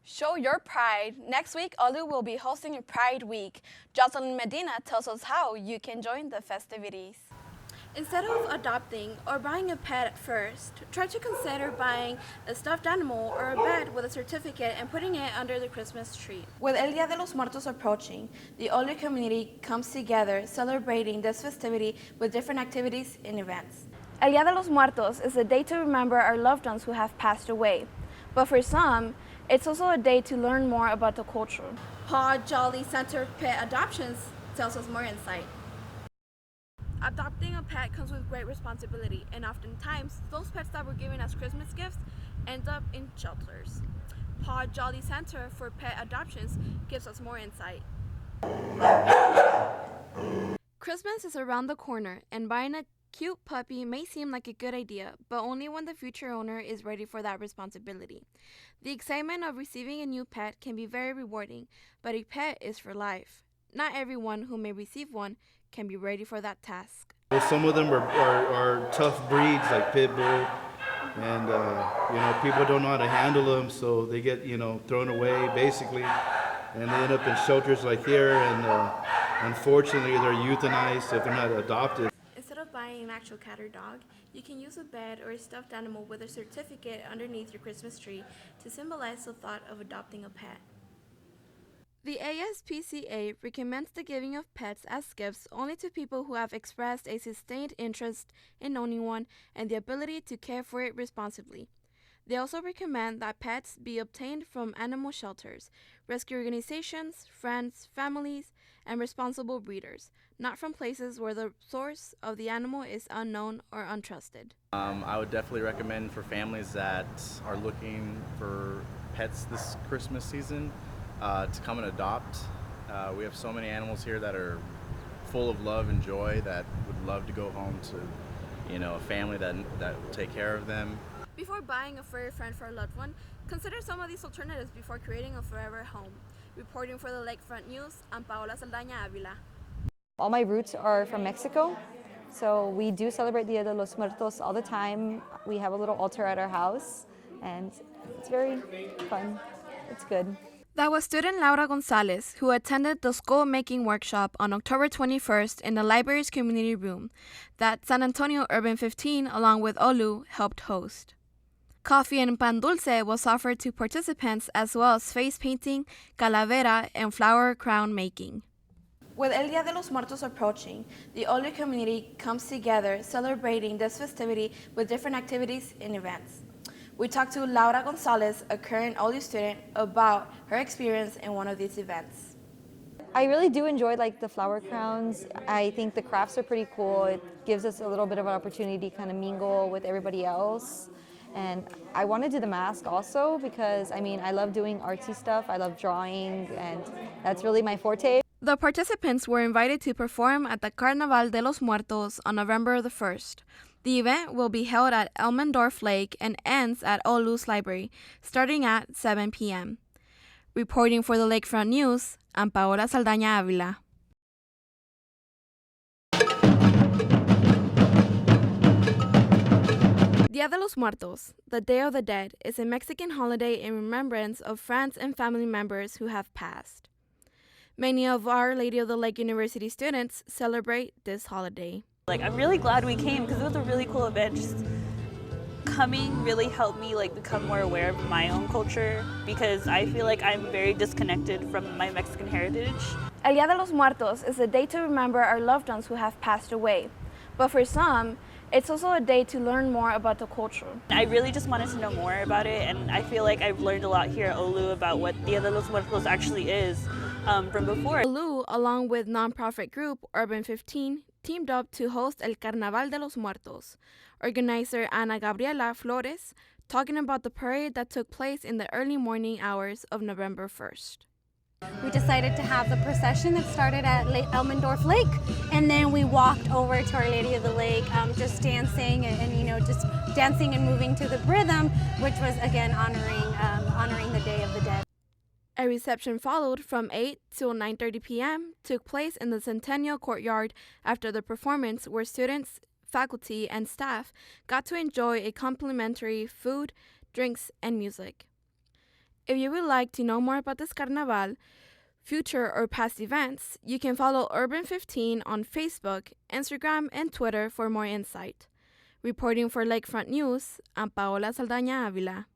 Show your pride. Next week, Olu will be hosting a Pride Week. Jocelyn Medina tells us how you can join the festivities. Instead of adopting or buying a pet at first, try to consider buying a stuffed animal or a bed with a certificate and putting it under the Christmas tree. With El Día de los Muertos approaching, the Olu community comes together celebrating this festivity with different activities and events. El Día de los Muertos is a day to remember our loved ones who have passed away. But for some, it's also a day to learn more about the culture. Paw Jolly Center Pet Adoptions tells us more insight. Adopting a pet comes with great responsibility, and oftentimes, those pets that were given as Christmas gifts end up in shelters. Paw Jolly Center for Pet Adoptions gives us more insight. Christmas is around the corner, and buying a cute puppy may seem like a good idea, but only when the future owner is ready for that responsibility. The excitement of receiving a new pet can be very rewarding, but a pet is for life. Not everyone who may receive one can be ready for that task. Well, some of them are tough breeds like pit bull, and people don't know how to handle them, so they get thrown away basically, and they end up in shelters like here, and unfortunately they're euthanized if they're not adopted. Instead of buying an actual cat or dog, you can use a bed or a stuffed animal with a certificate underneath your Christmas tree to symbolize the thought of adopting a pet. The ASPCA recommends the giving of pets as gifts only to people who have expressed a sustained interest in owning one and the ability to care for it responsibly. They also recommend that pets be obtained from animal shelters, rescue organizations, friends, families, and responsible breeders, not from places where the source of the animal is unknown or untrusted. I would definitely recommend for families that are looking for pets this Christmas season to come and adopt. We have so many animals here that are full of love and joy that would love to go home to, a family that will take care of them. Before buying a furry friend for a loved one, consider some of these alternatives before creating a forever home. Reporting for the Lakefront News, I'm Paola Saldaña Avila. All my roots are from Mexico, so we do celebrate Dia de los Muertos all the time. We have a little altar at our house, and it's very fun. It's good. That was student Laura Gonzalez, who attended the school making workshop on October 21st in the library's community room that San Antonio Urban 15, along with Olu, helped host. Coffee and pan dulce was offered to participants, as well as face painting, calavera, and flower crown making. With El Día de los Muertos approaching, the Olu community comes together celebrating this festivity with different activities and events. We talked to Laura Gonzalez, a current Olu student, about her experience in one of these events. I really do enjoy the flower crowns. I think the crafts are pretty cool. It gives us a little bit of an opportunity to kind of mingle with everybody else. And I want to do the mask also because, I love doing artsy stuff. I love drawing, and that's really my forte. The participants were invited to perform at the Carnaval de los Muertos on November the 1st. The event will be held at Elmendorf Lake and ends at Olu's Library, starting at 7 p.m. Reporting for the Lakefront News, I'm Paola Saldaña Avila. Día de los Muertos, the Day of the Dead, is a Mexican holiday in remembrance of friends and family members who have passed. Many of Our Lady of the Lake University students celebrate this holiday. I'm really glad we came because it was a really cool event. Just coming really helped me become more aware of my own culture because I feel like I'm very disconnected from my Mexican heritage. El Día de los Muertos is a day to remember our loved ones who have passed away. But for some, it's also a day to learn more about the culture. I really just wanted to know more about it, and I feel like I've learned a lot here at Olu about what Dia de los Muertos actually is from before. Olu, along with nonprofit group Urban 15, teamed up to host El Carnaval de los Muertos. Organizer Ana Gabriela Flores talking about the parade that took place in the early morning hours of November 1st. We decided to have the procession that started at Elmendorf Lake, and then we walked over to Our Lady of the Lake, just dancing and just dancing and moving to the rhythm, which was again honoring the Day of the Dead. A reception followed from 8 till 9:30 p.m. took place in the Centennial Courtyard after the performance, where students, faculty, and staff got to enjoy a complimentary food, drinks, and music. If you would like to know more about this carnaval, future or past events, you can follow Urban 15 on Facebook, Instagram, and Twitter for more insight. Reporting for Lakefront News, I'm Paola Saldaña Avila.